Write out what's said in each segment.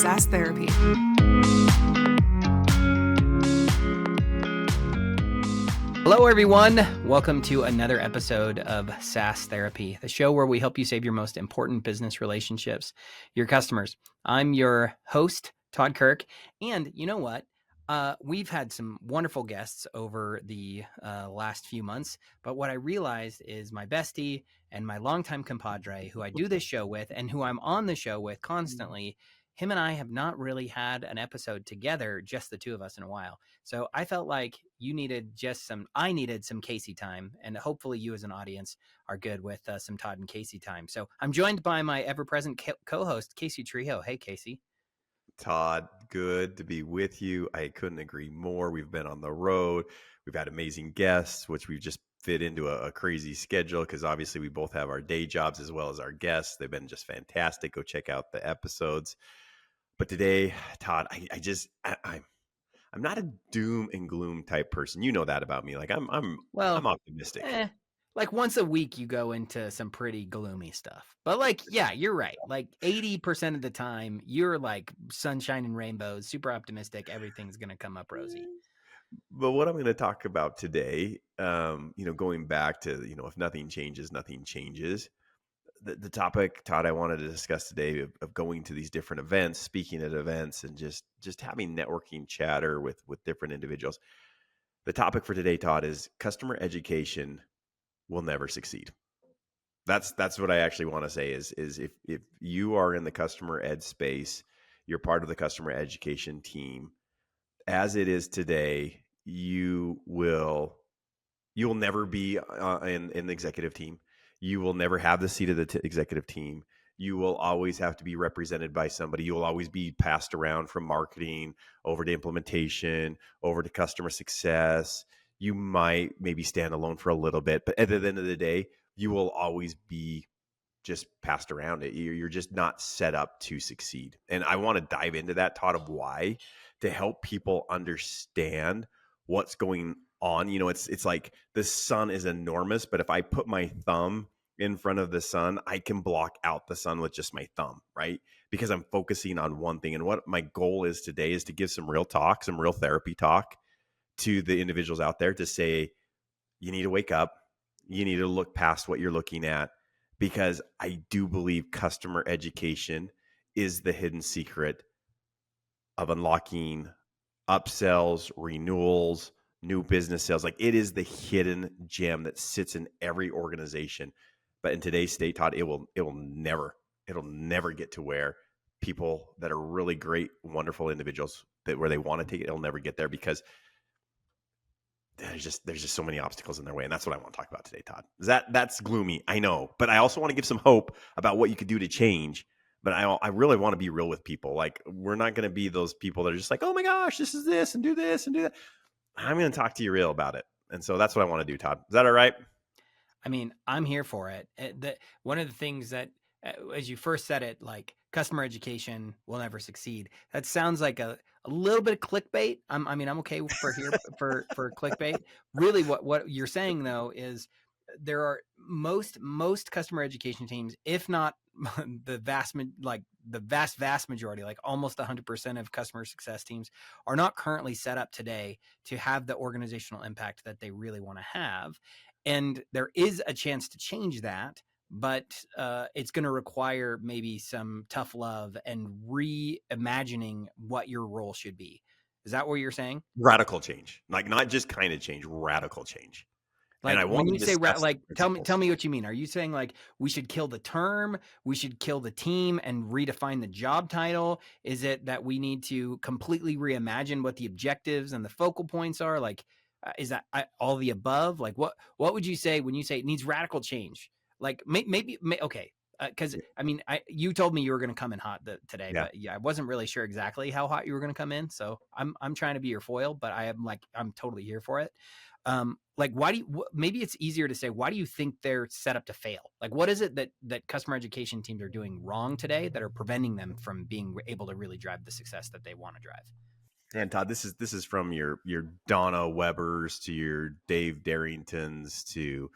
SaaS Therapy. Hello, everyone. Welcome to another episode of SaaS Therapy, the show where we help you save your most important business relationships, your customers. I'm your host, Todd Kirk. And you know what? We've had some wonderful guests over the last few months. But what I realized is my bestie and my longtime compadre, who I do this show with and who I'm on the show with constantly, him and I have not really had an episode together, just the two of us, in a while. So I felt like I needed some Casey time, and hopefully you as an audience are good with some Todd and Casey time. So I'm joined by my ever-present co-host, Casey Trujillo. Hey, Casey. Todd, good to be with you. I couldn't agree more. We've been on the road. We've had amazing guests, which we've just fit into a crazy schedule because obviously we both have our day jobs as well as our guests. They've been just fantastic. Go check out the episodes. But today, Todd, I'm not a doom and gloom type person. You know that about me. Like I'm optimistic. Like once a week you go into some pretty gloomy stuff. But like, yeah, you're right. Like 80% of the time you're like sunshine and rainbows, super optimistic. Everything's going to come up rosy. But what I'm going to talk about today, going back to, if nothing changes, nothing changes. The topic, Todd, I wanted to discuss today of going to these different events, speaking at events, and just having networking chatter with different individuals. The topic for today, Todd, is customer education will never succeed. That's what I actually want to say is if you are in the customer ed space, you're part of the customer education team. As it is today, you will never be in the executive team. You will never have the seat of the executive team. You will always have to be represented by somebody. You will always be passed around from marketing over to implementation, over to customer success. You might maybe stand alone for a little bit, but at the end of the day, you will always be just passed around it. You're just not set up to succeed. And I want to dive into that, Todd, of why, to help people understand what's going on. It's like the sun is enormous, but if I put my thumb in front of the sun, I can block out the sun with just my thumb, right? Because I'm focusing on one thing. And what my goal is today is to give some real talk, some real therapy talk to the individuals out there to say, you need to wake up. You need to look past what you're looking at, because I do believe customer education is the hidden secret of unlocking upsells, renewals, new business sales. Like, it is the hidden gem that sits in every organization. But in today's state, Todd, it'll never get to where people that are really great, wonderful individuals where they want to take it, it'll never get there because there's just so many obstacles in their way. And that's what I want to talk about today, Todd. That's gloomy, I know, but I also want to give some hope about what you could do to change. But I really want to be real with people. Like, we're not going to be those people that are just like, oh my gosh, this is this and do that. I'm going to talk to you real about it. And so that's what I want to do, Todd. Is that all right? I mean, I'm here for it. One of the things that, as you first said it, like customer education will never succeed. That sounds like a little bit of clickbait. I'm okay for clickbait. Really, what you're saying though is there are most customer education teams, if not the vast majority, like almost 100% of customer success teams, are not currently set up today to have the organizational impact that they really want to have. And there is a chance to change that, but it's going to require maybe some tough love and reimagining what your role should be. Is that what you're saying? Radical change, like not just kind of change, radical change. Like, and I want when you say tell me what you mean. Are you saying like we should kill the term, we should kill the team and redefine the job title? Is it that we need to completely reimagine what the objectives and the focal points are? Like, is that all the above? Like, what would you say when you say it needs radical change? Like, maybe okay, because you told me you were going to come in hot today, yeah. But yeah, I wasn't really sure exactly how hot you were going to come in. So I'm trying to be your foil, but I'm totally here for it. Maybe it's easier to say, why do you think they're set up to fail? Like, what is it that customer education teams are doing wrong today that are preventing them from being able to really drive the success that they want to drive? And Todd, this is from your Donna Webbers to your Dave Darringtons to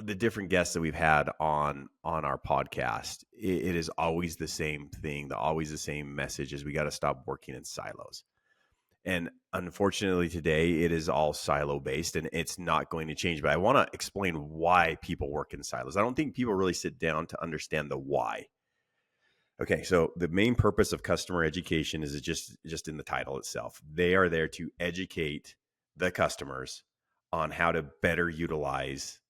the different guests that we've had on our podcast, it is always the same thing, always the same message is we got to stop working in silos. And unfortunately today it is all silo based and it's not going to change. But I want to explain why people work in silos. I don't think people really sit down to understand the why. Okay, so the main purpose of customer education is just in the title itself. They are there to educate the customers on how to better utilize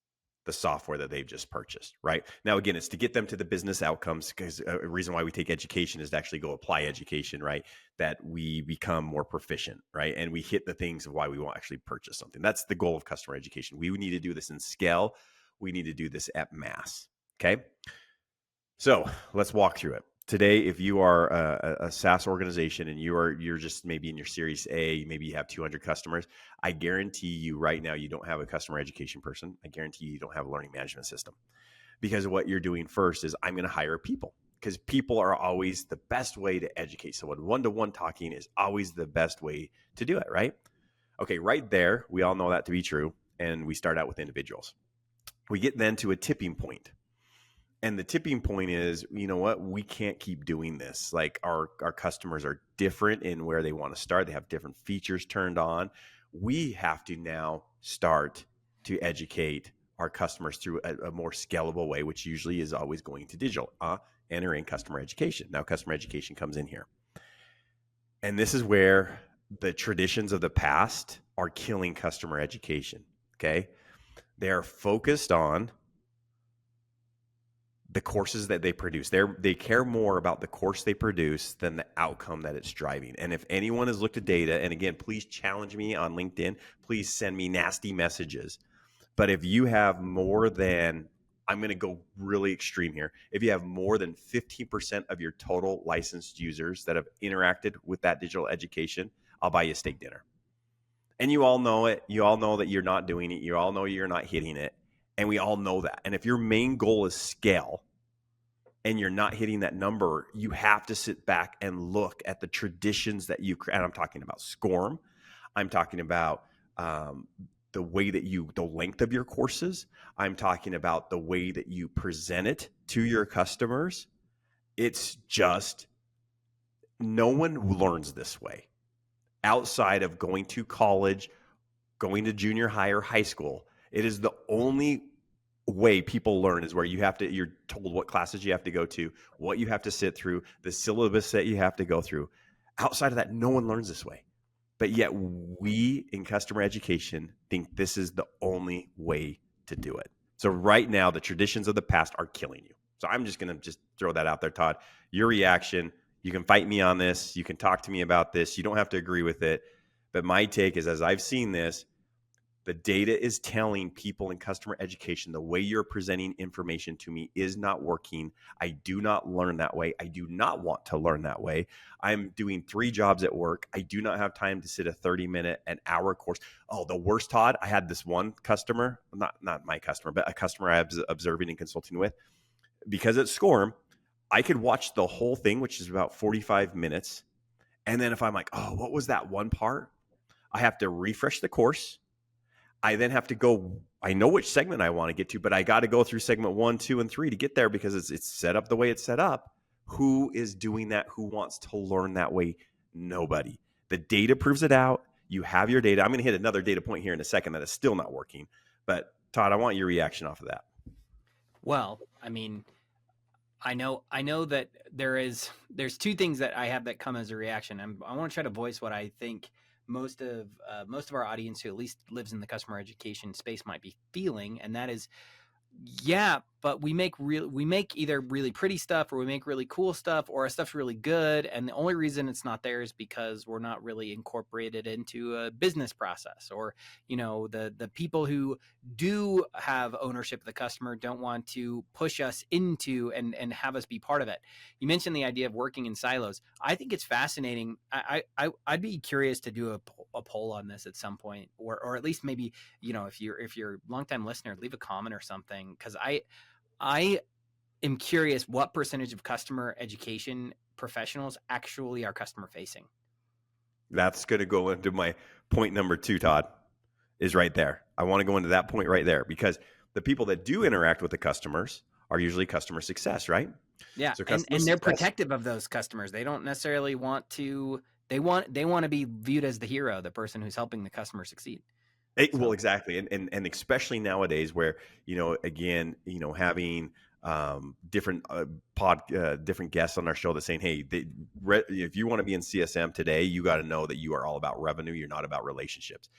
the software that they've just purchased, right? Now, again, it's to get them to the business outcomes, because a reason why we take education is to actually go apply education, right? That we become more proficient, right? And we hit the things of why we won't actually purchase something. That's the goal of customer education. We need to do this in scale. We need to do this at mass, okay? So let's walk through it. Today, if you are a SaaS organization and you're just maybe in your Series A, maybe you have 200 customers, I guarantee you right now you don't have a customer education person. I guarantee you don't have a learning management system, because what you're doing first is I'm going to hire people, because people are always the best way to educate someone. One-to-one talking is always the best way to do it, right? Okay, right there, we all know that to be true, and we start out with individuals. We get then to a tipping point. And the tipping point is, you know what, we can't keep doing this. Like our customers are different in where they want to start. They have different features turned on. We have to now start to educate our customers through a more scalable way, which usually is always going to digital. Enter in customer education. Now customer education comes in here. And this is where the traditions of the past are killing customer education, okay? They are focused on the courses that they produce. They care more about the course they produce than the outcome that it's driving. And if anyone has looked at data, and again, please challenge me on LinkedIn, please send me nasty messages. But if you have more than, I'm going to go really extreme here, if you have more than 15% of your total licensed users that have interacted with that digital education, I'll buy you a steak dinner. And you all know it. You all know that you're not doing it. You all know you're not hitting it. And we all know that. And if your main goal is scale and you're not hitting that number, you have to sit back and look at the traditions that you create. And I'm talking about SCORM. I'm talking about the way that the length of your courses. I'm talking about the way that you present it to your customers. It's just, no one learns this way outside of going to college, going to junior high or high school. It is the only way people learn, is where you're told what classes you have to go to, what you have to sit through, the syllabus that you have to go through. Outside of that, no one learns this way. But yet we in customer education think this is the only way to do it. So right now, the traditions of the past are killing you. So I'm just going to just throw that out there, Todd. Your reaction, you can fight me on this. You can talk to me about this. You don't have to agree with it. But my take is, as I've seen this, the data is telling people in customer education, the way you're presenting information to me is not working. I do not learn that way. I do not want to learn that way. I'm doing 3 jobs at work. I do not have time to sit a 30-minute, an hour course. Oh, the worst, Todd, I had this one customer, not my customer, but a customer I was observing and consulting with. Because it's SCORM, I could watch the whole thing, which is about 45 minutes. And then if I'm like, oh, what was that one part? I have to refresh the course. I then have to go, I know which segment I want to get to, but I got to go through segment 1, 2, and 3 to get there, because it's set up the way it's set up. Who is doing that? Who wants to learn that way? Nobody. The data proves it out. You have your data. I'm going to hit another data point here in a second that is still not working. But Todd, I want your reaction off of that. Well, I mean, I know that there's 2 things that I have that come as a reaction. I want to try to voice what I think most of our audience who at least lives in the customer education space might be feeling, and that is, yeah, but we make either really pretty stuff, or we make really cool stuff, or our stuff's really good, and the only reason it's not there is because we're not really incorporated into a business process, or the people who do have ownership of the customer don't want to push us into and have us be part of it. You mentioned the idea of working in silos. I think it's fascinating. I'd be curious to do a poll on this at some point, or at least maybe, if you're a longtime listener, leave a comment or something, because I am curious what percentage of customer education professionals actually are customer facing. That's going to go into my point number 2, Todd, is right there. I want to go into that point right there, because The people that do interact with the customers are usually customer success, right? Yeah, So and customer they're success. protective of those customers. They don't necessarily want to. They want to be viewed as the hero, the person who's helping the customer succeed. Well, So exactly, and especially nowadays, where again, having different different guests on our show that saying, hey, if you want to be in CSM today, you got to know that you are all about revenue. You're not about relationships.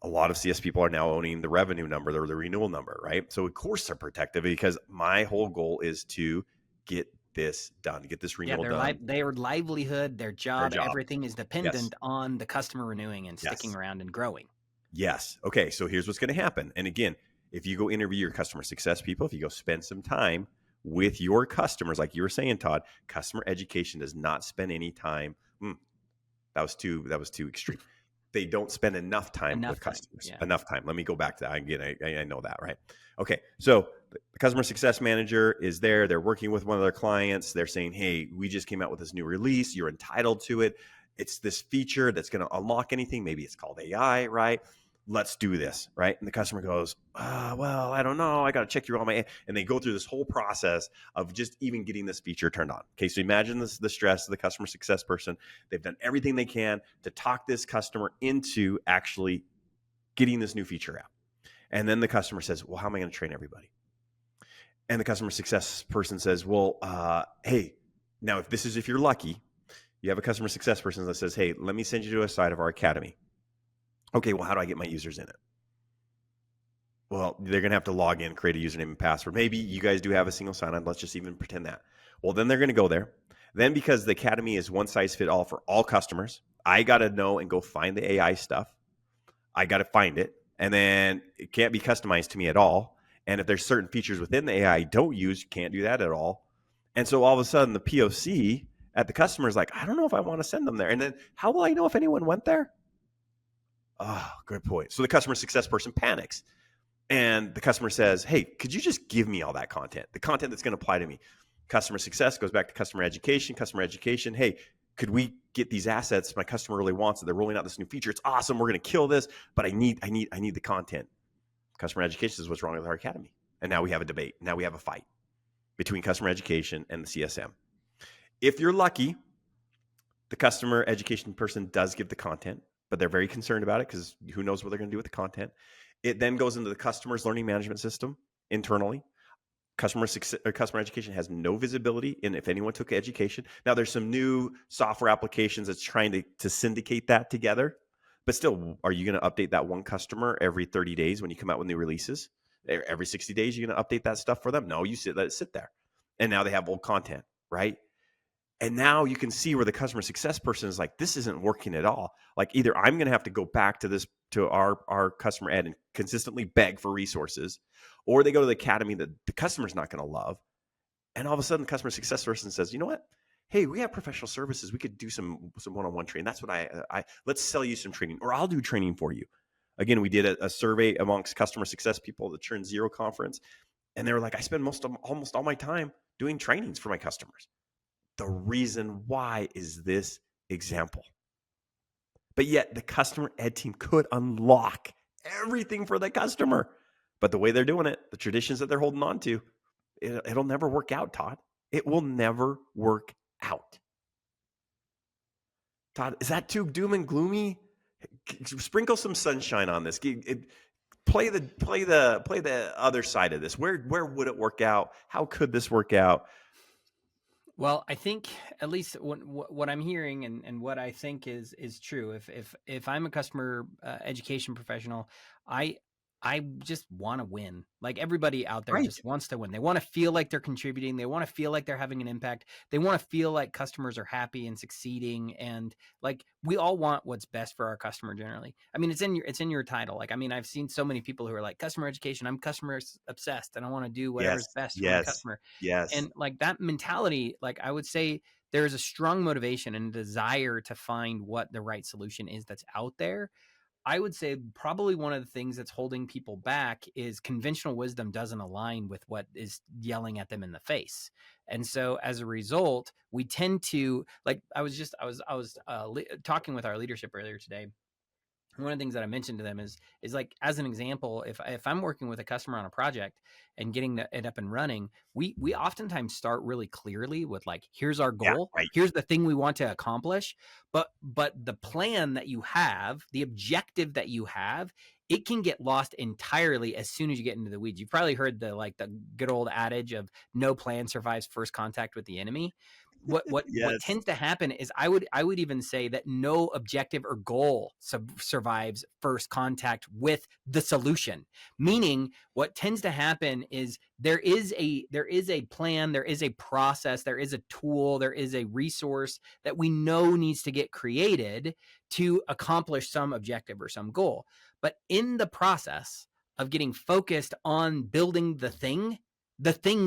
A lot of CS people are now owning the revenue number or the renewal number, right? So of course they're protective because my whole goal is to get this done, get this yeah, renewal done. their livelihood, their Their job, job. everything is Yes. dependent on the customer renewing and sticking Yes. around and growing. Yes. Okay. So here's what's going to happen. And again, if you go interview your customer success people, if you go spend some time with your customers, like you were saying, Todd, customer education does not spend any time. That was too extreme. They don't spend enough time with Enough time. customers. Yeah. Enough time. Let me go back to that again. I know that, right? Okay. So the customer success manager is there. They're working with one of their clients. They're saying, hey, we just came out with this new release. You're entitled to it. It's this feature that's going to unlock anything. Maybe it's called AI, right? Let's do this, right? And the customer goes, well, I don't know. I got to check through all my, and they go through this whole process of just even getting this feature turned on. Okay, so imagine this, the stress of the customer success person. They've done everything they can to talk this customer into actually getting this new feature out. And then the customer says, well, how am I going to train everybody? And the customer success person says, well, hey, now if you're lucky, you have a customer success person that says, hey, let me send you to a side of our academy. Okay, well, how do I get my users in it? Well, they're going to have to log in, create a username and password. Maybe you guys do have a single sign-on. Let's just even pretend that. Well, then they're going to go there. Then because the academy is one size fit all for all customers, I got to know and go find the AI stuff. I got to find it. And then it can't be customized to me at all. And if there's certain features within the AI I don't use, you can't do that at all. And so all of a sudden the POC at the customer is like, I don't know if I want to send them there. And then how will I know if anyone went there? Oh, good point. So the customer success person panics. And the customer says, hey, could you just give me all that content, the content that's going to apply to me? Customer success goes back to customer education. Customer education, hey, could we get these assets? My customer really wants it. They're rolling out this new feature. It's awesome. We're going to kill this, but I need the content. Customer education says, what's wrong with our academy? And now we have a debate. Now we have a fight between customer education and the CSM. If you're lucky, the customer education person does give the content, but they're very concerned about it because who knows what they're going to do with the content. It then goes into the customer's learning management system internally. Customer education has no visibility in if anyone took education. Now, there's some new software applications that's trying to syndicate that together. But still, are you going to update that one customer every 30 days when you come out with new releases? Every 60 days, you're going to update that stuff for them? No, let it sit there. And now they have old content, right? And now you can see where the customer success person is like, this isn't working at all. Like either I'm going to have to go back to our customer ed and consistently beg for resources, or they go to the academy that the customer's not going to love. And all of a sudden the customer success person says, you know what? Hey, we have professional services. We could do some one-on-one training. That's what I let's sell you some training, or I'll do training for you. Again, we did a survey amongst customer success people at the Churn Zero conference. And they were like, I spend almost all my time doing trainings for my customers. The reason why is this example. But yet the customer ed team could unlock everything for the customer. But the way they're doing it, the traditions that they're holding on to, it'll never work out, Todd. It will never work out. Todd, is that too doom and gloomy? Sprinkle some sunshine on this. Play the other side of this. Where would it work out? How could this work out? Well, I think at least what I'm hearing and what I think is true. If I'm a customer education professional, I just want to win. Like everybody out there Right. just wants to win. They want to feel like they're contributing. They want to feel like they're having an impact. They want to feel like customers are happy and succeeding. And like we all want what's best for our customer generally. I mean, it's in your title. Like, I mean, I've seen so many people who are like customer education. I'm customer obsessed and I want to do Yes. whatever's best for my Yes. customer. Yes. And like that mentality, like I would say there is a strong motivation and desire to find what the right solution is that's out there. I would say probably one of the things that's holding people back is conventional wisdom doesn't align with what is yelling at them in the face. And so as a result, we tend to like, I was talking with our leadership earlier today, one of the things that I mentioned to them is like, as an example, if I'm working with a customer on a project and getting it up and running, we oftentimes start really clearly with like, here's our Yeah, goal, right. here's the thing we want to accomplish, but the plan that you have, the objective that you have, it can get lost entirely as soon as you get into the weeds. You've probably heard the good old adage of no plan survives first contact with the enemy. What Yes. tends to happen is I would even say that no objective or goal survives first contact with the solution. Meaning, what tends to happen is there is a plan, there is a process, there is a tool, there is a resource that we know needs to get created to accomplish some objective or some goal. But in the process of getting focused on building the thing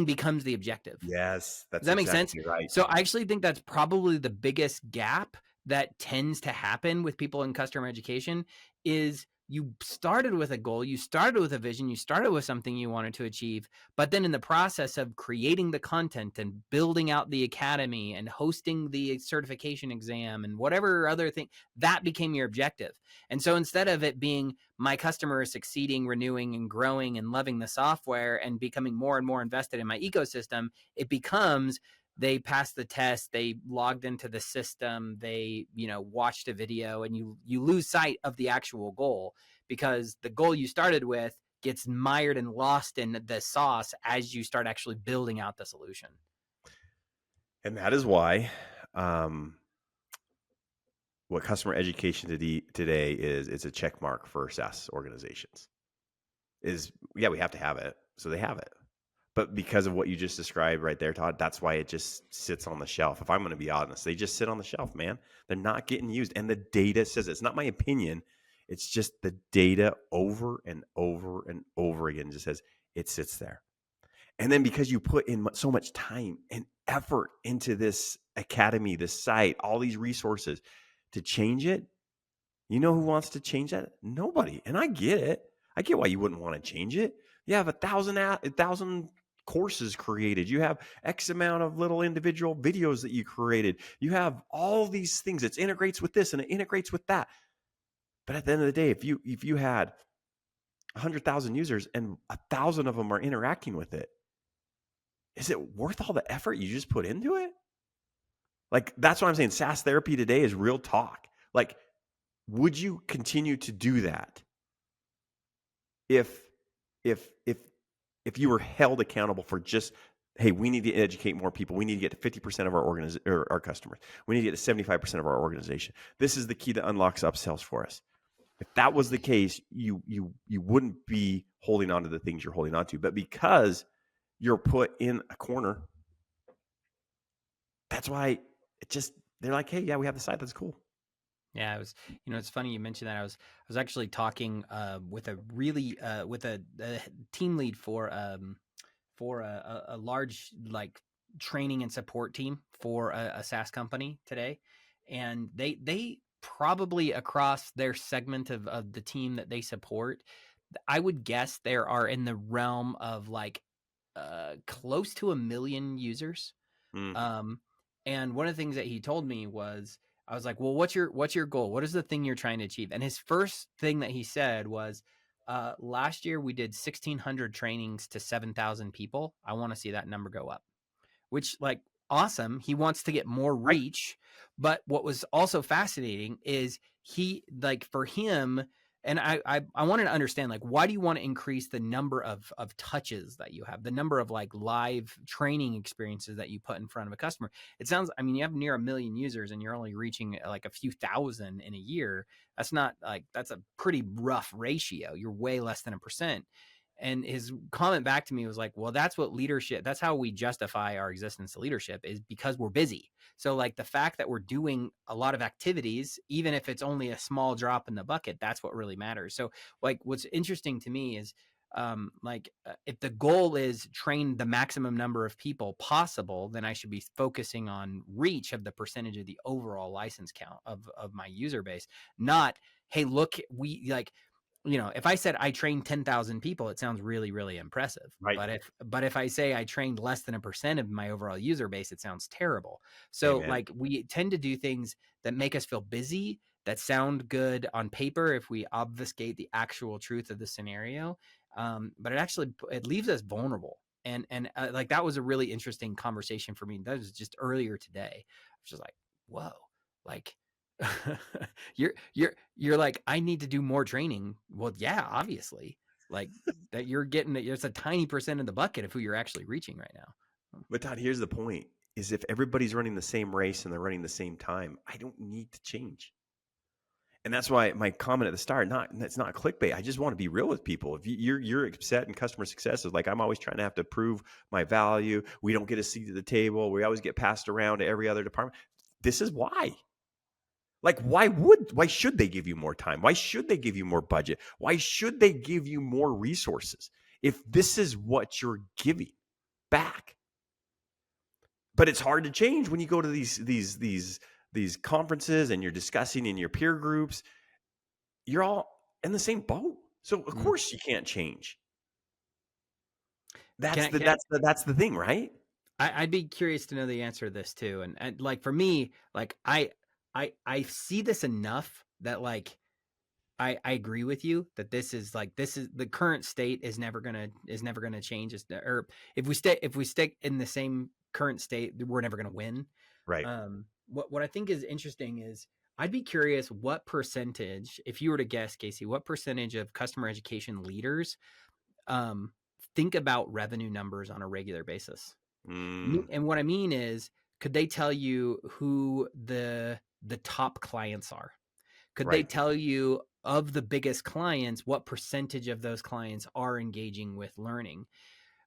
becomes the objective. Yes, Does that's that make sense? exactly right. So I actually think that's probably the biggest gap that tends to happen with people in customer education is you started with a goal, you started with a vision, you started with something you wanted to achieve, but then in the process of creating the content and building out the academy and hosting the certification exam and whatever other thing, that became your objective. And so instead of it being my customer is succeeding, renewing and growing and loving the software and becoming more and more invested in my ecosystem, it becomes they passed the test, they logged into the system, they watched a video, and you lose sight of the actual goal because the goal you started with gets mired and lost in the sauce as you start actually building out the solution. And that is why um, what customer education today is, it's a check mark for SaaS organizations. Is, yeah, we have to have it. So they have it. But because of what you just described right there, Todd, that's why it just sits on the shelf. If I'm going to be honest, they just sit on the shelf, man. They're not getting used. And the data says it's not my opinion. It's just the data over and over and over again just says it sits there. And then because you put in so much time and effort into this academy, this site, all these resources to change it, you know who wants to change that? Nobody. And I get it. I get why you wouldn't want to change it. You have a thousand courses created. You have X amount of little individual videos that you created. You have all these things. It integrates with this and it integrates with that. But at the end of the day, if you had 100,000 users and 1,000 of them are interacting with it, is it worth all the effort you just put into it? Like, that's what I'm saying. SaaS therapy today is real talk. Like, would you continue to do that if if if if you were held accountable for just, hey, we need to educate more people, we need to get to 50% of our customers, we need to get to 75% of our organization, this is the key that unlocks upsells for us? If that was the case, you wouldn't be holding on to the things you're holding on to. But because you're put in a corner, that's why it just, they're like, hey, yeah, we have the site, that's cool. Yeah, it was. It's funny you mentioned that. I was actually talking with a really with a team lead for a large like training and support team for a SaaS company today, and they probably across their segment of the team that they support, I would guess there are in the realm of like close to 1 million users. Mm. Um, and one of the things that he told me was, I was like, well, what's your goal? What is the thing you're trying to achieve? And his first thing that he said was, last year we did 1,600 trainings to 7,000 people. I want to see that number go up, which like awesome. He wants to get more Right. reach. But what was also fascinating is he like for him, and I wanted to understand like why do you want to increase the number of touches that you have, the number of like live training experiences that you put in front of a customer? It sounds, I mean, you have near 1 million users and you're only reaching like a few thousand in a year. That's not like, that's a pretty rough ratio. You're way less than 1%. And his comment back to me was like, well, that's what leadership, that's how we justify our existence to leadership, is because we're busy. So like the fact that we're doing a lot of activities, even if it's only a small drop in the bucket, that's what really matters. So like what's interesting to me is if the goal is train the maximum number of people possible, then I should be focusing on reach of the percentage of the overall license count of my user base, not, hey, look, we like, if I said I trained 10,000 people, it sounds really, really impressive. Right. But if I say I trained less than 1% of my overall user base, it sounds terrible. So Amen. like we tend to do things that make us feel busy that sound good on paper if we obfuscate the actual truth of the scenario. But it leaves us vulnerable. And like, that was a really interesting conversation for me. That was just earlier today. I was just like, whoa, like, you're like, I need to do more training. Well, yeah, obviously, like, that you're getting it. It's a tiny percent of the bucket of who you're actually reaching right now. But Todd, here's the point: is if everybody's running the same race and they're running the same time, I don't need to change. And that's why my comment at the start, it's not clickbait. I just want to be real with people. If you're upset in customer success, is like, I'm always trying to have to prove my value. We don't get a seat at the table. We always get passed around to every other department. This is why. Like, why should they give you more time? Why should they give you more budget? Why should they give you more resources if this is what you're giving back? But it's hard to change when you go to these conferences and you're discussing in your peer groups. You're all in the same boat, so of course you can't change. That's the thing, right? I'd be curious to know the answer to this too. And like, for me, like, I see this enough that, like, I agree with you that this is the current state is never gonna change. Or if we stick in the same current state, we're never gonna win. Right. What I think is interesting is, I'd be curious what percentage, if you were to guess, Casey, what percentage of customer education leaders think about revenue numbers on a regular basis. And what I mean is, could they tell you who the top clients are? Could they tell you, of the biggest clients, what percentage of those clients are engaging with learning?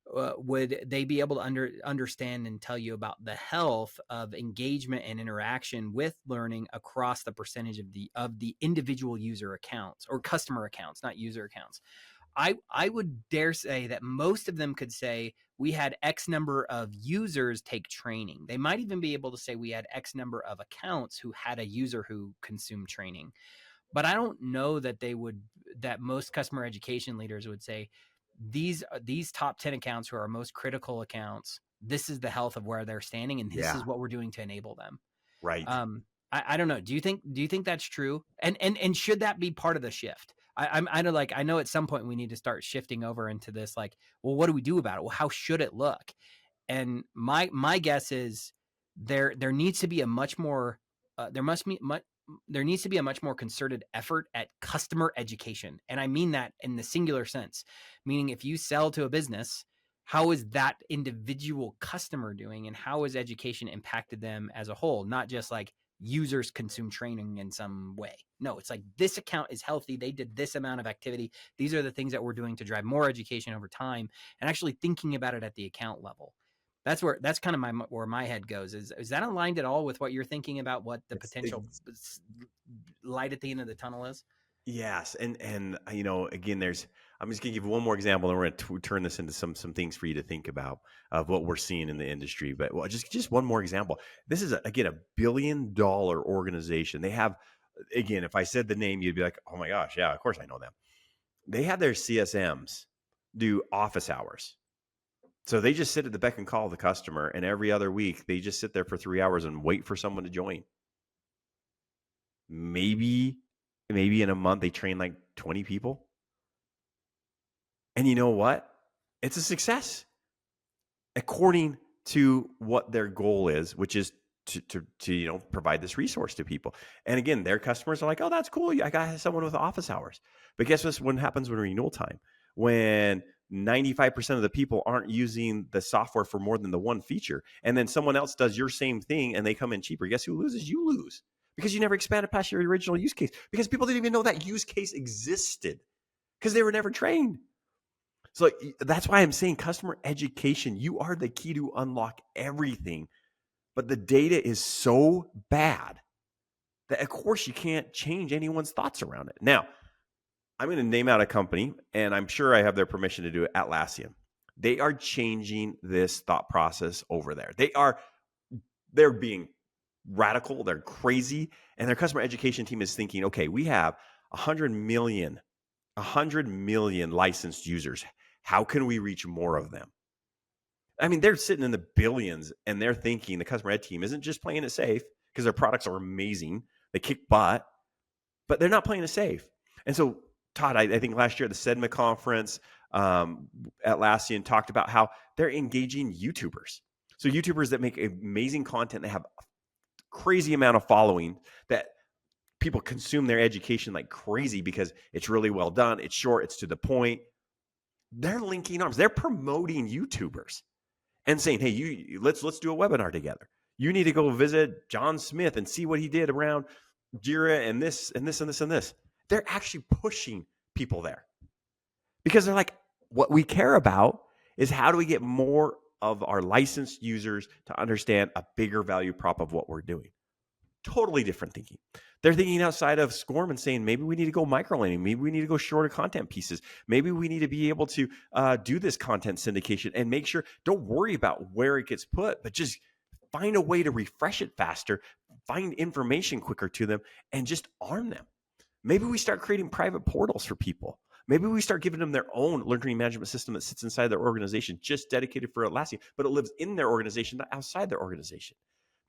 Would they be able to understand and tell you about the health of engagement and interaction with learning across the percentage of the individual user accounts, or customer accounts, not user accounts? I would dare say that most of them could say, we had X number of users take training. They might even be able to say, we had X number of accounts who had a user who consumed training. But I don't know that that most customer education leaders would say, these top 10 accounts who are our most critical accounts, this is the health of where they're standing, and this is what we're doing to enable them. Right. I don't know. Do you think that's true? And should that be part of the shift? I know at some point we need to start shifting over into this, like, well, what do we do about it? Well, how should it look? And my guess is there needs to be a much more there needs to be a much more concerted effort at customer education. And I mean that in the singular sense, meaning, if you sell to a business, how is that individual customer doing, and how has education impacted them as a whole? Not just like, users consume training in some way. No, it's like, this account is healthy. They did this amount of activity. These are the things that we're doing to drive more education over time, and actually thinking about it at the account level. That's kind of where my head goes. Is that aligned at all with what you're thinking about, what the potential light at the end of the tunnel is? Yes, and again, I'm just gonna give one more example, and we're gonna turn this into some things for you to think about of what we're seeing in the industry. But just one more example. This is again $1 billion organization. They have, again, if I said the name, you'd be like, oh my gosh, yeah, of course I know them. They have their CSMs do office hours. So they just sit at the beck and call of the customer, and every other week they just sit there for 3 hours and wait for someone to join. Maybe in a month they train like 20 people. And you know what? It's a success according to what their goal is, which is to provide this resource to people. And again, their customers are like, oh, that's cool. I got someone with office hours. But guess what happens when renewal time? When 95% of the people aren't using the software for more than the one feature, and then someone else does your same thing and they come in cheaper, guess who loses? You lose, because you never expanded past your original use case, because people didn't even know that use case existed because they were never trained. So that's why I'm saying customer education, you are the key to unlock everything. But the data is so bad that, of course, you can't change anyone's thoughts around it. Now, I'm going to name out a company, and I'm sure I have their permission to do it, Atlassian. They are changing this thought process over there. They're being radical. They're crazy. And their customer education team is thinking, okay, we have 100 million licensed users. How can we reach more of them? I mean, they're sitting in the billions, and they're thinking the customer ed team isn't just playing it safe because their products are amazing. They kick butt. but they're not playing it safe. And so, Todd, I think last year at the SEDMA conference, Atlassian talked about how they're engaging YouTubers. So YouTubers that make amazing content, they have a crazy amount of following, that people consume their education like crazy because it's really well done. It's short. It's to the point. They're linking arms. They're promoting YouTubers and saying, hey, let's do a webinar together. You need to go visit John Smith and see what he did around Jira and this and this and this and this. They're actually pushing people there because they're like, what we care about is how do we get more of our licensed users to understand a bigger value prop of what we're doing. Totally different thinking. They're thinking outside of SCORM and saying, maybe we need to go microlining. Maybe we need to go shorter content pieces. Maybe we need to be able to do this content syndication and make sure, don't worry about where it gets put, but just find a way to refresh it faster, find information quicker to them, and just arm them. Maybe we start creating private portals for people. Maybe we start giving them their own learning management system that sits inside their organization, just dedicated for Atlassian, but it lives in their organization, not outside their organization.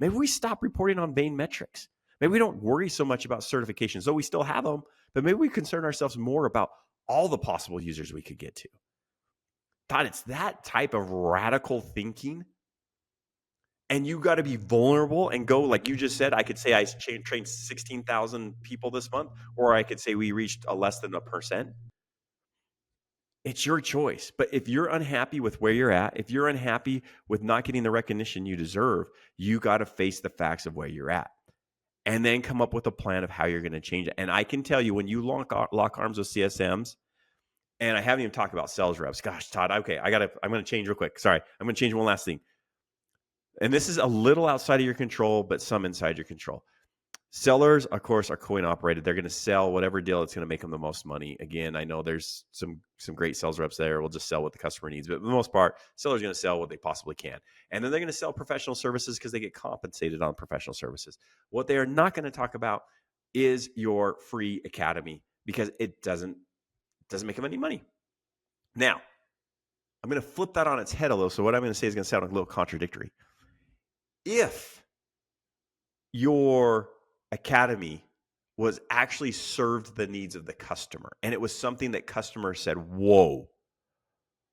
Maybe we stop reporting on vain metrics. Maybe we don't worry so much about certifications, though we still have them, but maybe we concern ourselves more about all the possible users we could get to. Todd, it's that type of radical thinking. And you got to be vulnerable and go, like you just said, I could say I trained 16,000 people this month, or I could say we reached a less than 1%. It's your choice. But if you're unhappy with where you're at, if you're unhappy with not getting the recognition you deserve, you got to face the facts of where you're at and then come up with a plan of how you're going to change it. And I can tell you, when you lock arms with CSMs, and I haven't even talked about sales reps. Gosh, Todd, okay, I'm going to change real quick. Sorry, I'm going to change one last thing. And this is a little outside of your control, but some inside your control. Sellers, of course, are coin operated. They're going to sell whatever deal that's going to make them the most money. Again, I know there's some great sales reps there. We'll just sell what the customer needs. But for the most part, sellers are going to sell what they possibly can. And then they're going to sell professional services because they get compensated on professional services. What they are not going to talk about is your free academy, because it doesn't make them any money. Now, I'm going to flip that on its head a little. So what I'm going to say is going to sound a little contradictory. If your academy was actually served the needs of the customer, and it was something that customers said, whoa,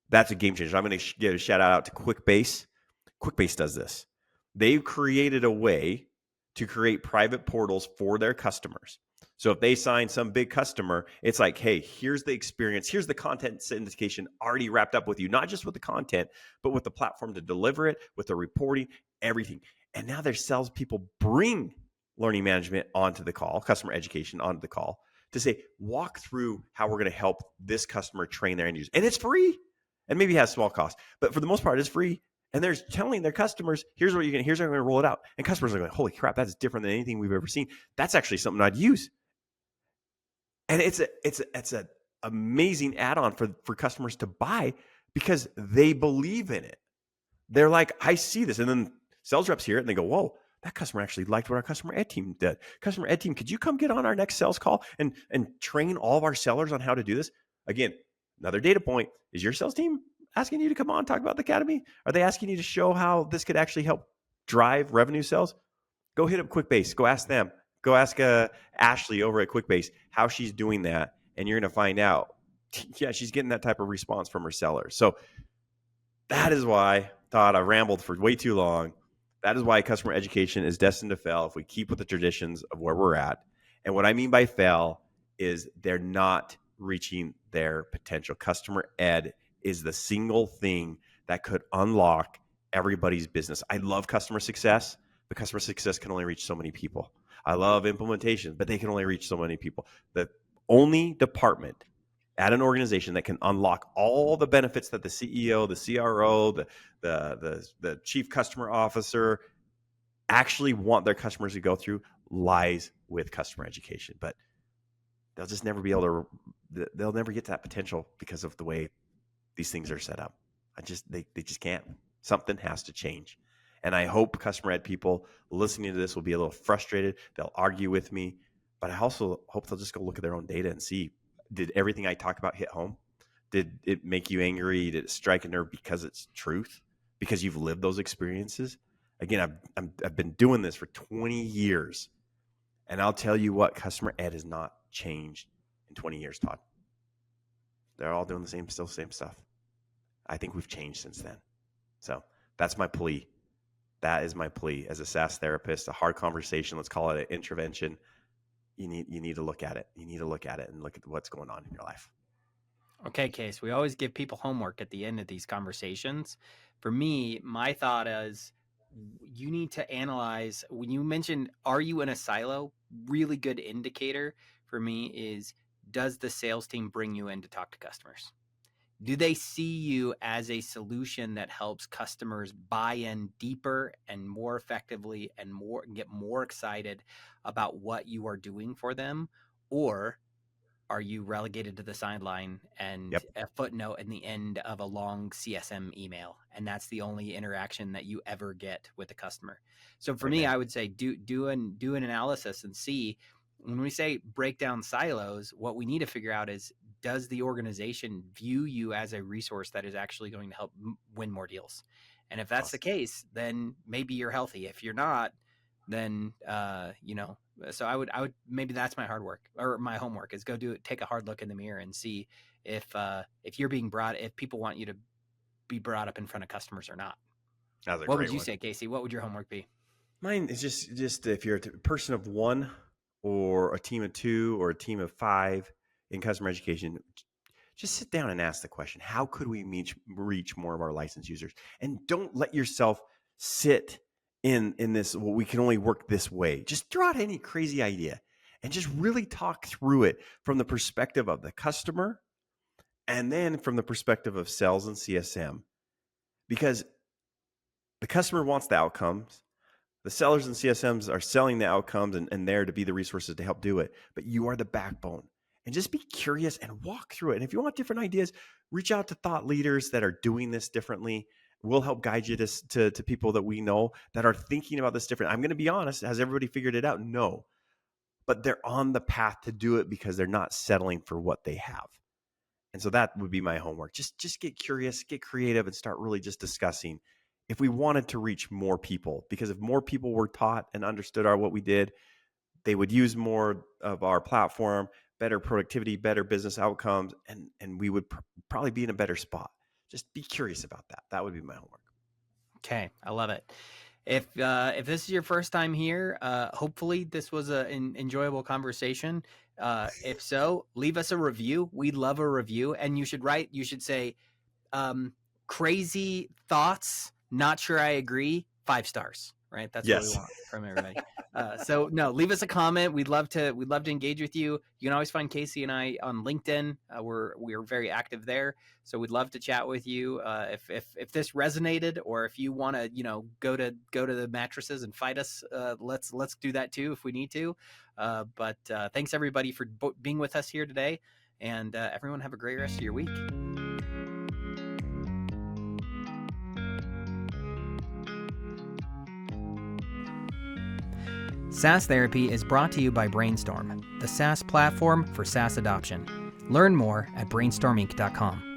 that's a game changer. I'm going to give a shout out to QuickBase. QuickBase does this. They've created a way to create private portals for their customers. So if they sign some big customer, it's like, hey, here's the experience. Here's the content syndication already wrapped up with you, not just with the content, but with the platform to deliver it, with the reporting, everything. And now their salespeople bring learning management onto the call, customer education onto the call, to say, walk through how we're going to help this customer train their end users. And it's free, and maybe it has small costs, but for the most part, it's free. And they're telling their customers, here's how we're going to roll it out. And customers are going, holy crap, that's different than anything we've ever seen. That's actually something I'd use. And it's an amazing add-on for customers to buy because they believe in it. They're like, I see this. And then sales reps hear it and they go, whoa, that customer actually liked what our customer ed team did. Customer ed team, could you come get on our next sales call and train all of our sellers on how to do this? Again, another data point. Is your sales team asking you to come on and talk about the academy? Are they asking you to show how this could actually help drive revenue sales? Go hit up QuickBase. Go ask them. Go ask Ashley over at QuickBase how she's doing that. And you're going to find out, yeah, she's getting that type of response from her sellers. So that is why, Todd, I rambled for way too long. That is why customer education is destined to fail if we keep with the traditions of where we're at. And what I mean by fail is they're not reaching their potential. Customer ed is the single thing that could unlock everybody's business. I love customer success, but customer success can only reach so many people. I love implementation, but they can only reach so many people. The only department at an organization that can unlock all the benefits that the CEO, the CRO, the chief customer officer actually want their customers to go through lies with customer education. But they'll just never be able to, they'll never get to that potential because of the way these things are set up. They just can't. Something has to change. And I hope customer ed people listening to this will be a little frustrated. They'll argue with me, but I also hope they'll just go look at their own data and see, did everything I talked about hit home? Did it make you angry? Did it strike a nerve because it's truth? Because you've lived those experiences? Again, I've been doing this for 20 years. And I'll tell you what, customer ed has not changed in 20 years, Todd. They're all doing the same stuff. I think we've changed since then. So that's my plea. That is my plea as a SaaS therapist, a hard conversation. Let's call it an intervention. You need to look at it. You need to look at it and look at what's going on in your life. Okay, Case, we always give people homework at the end of these conversations. For me, my thought is you need to analyze, when you mentioned, are you in a silo? Really good indicator for me is, does the sales team bring you in to talk to customers? Do they see you as a solution that helps customers buy in deeper and more effectively and get more excited about what you are doing for them? Or are you relegated to the sideline and Yep. a footnote in the end of a long CSM email? And that's the only interaction that you ever get with the customer. So for me, I would say do an analysis and see, when we say break down silos, what we need to figure out is, does the organization view you as a resource that is actually going to help win more deals? And if that's the case, then maybe you're healthy. If you're not, then so I would maybe that's my hard work, or my homework, is go take a hard look in the mirror and see if you're being if people want you to be brought up in front of customers or not. What would you say, Casey? What would your homework be? Mine is just if you're a person of one, or a team of 2, or a team of 5 in customer education, just sit down and ask the question, how could we reach more of our licensed users? And don't let yourself sit in this, well, we can only work this way. Just throw out any crazy idea and just really talk through it from the perspective of the customer, and then from the perspective of sales and CSM. Because the customer wants the outcomes. The sellers and CSMs are selling the outcomes and there to be the resources to help do it. But you are the backbone. And just be curious and walk through it. And if you want different ideas, reach out to thought leaders that are doing this differently. We'll help guide you to people that we know that are thinking about this different. I'm going to be honest, has everybody figured it out? No. But they're on the path to do it because they're not settling for what they have. And so that would be my homework. Just get curious, get creative, and start really just discussing if we wanted to reach more people. Because if more people were taught and understood what we did, they would use more of our platform, better productivity, better business outcomes, and we would probably be in a better spot. Just be curious about that. That would be my homework. Okay, I love it. If this is your first time here, hopefully this was an enjoyable conversation. If so, leave us a review. We love a review. And you should say, crazy thoughts, not sure I agree, 5 stars, right? That's what we want from everybody. So no, leave us a comment. We'd love to engage with you. You can always find Casey and I on LinkedIn. We're very active there. So we'd love to chat with you. If this resonated, or if you want to, go to the mattresses and fight us, let's do that too if we need to. But thanks everybody for being with us here today, and everyone have a great rest of your week. SaaS Therapy is brought to you by Brainstorm, the SaaS platform for SaaS adoption. Learn more at brainstorminc.com.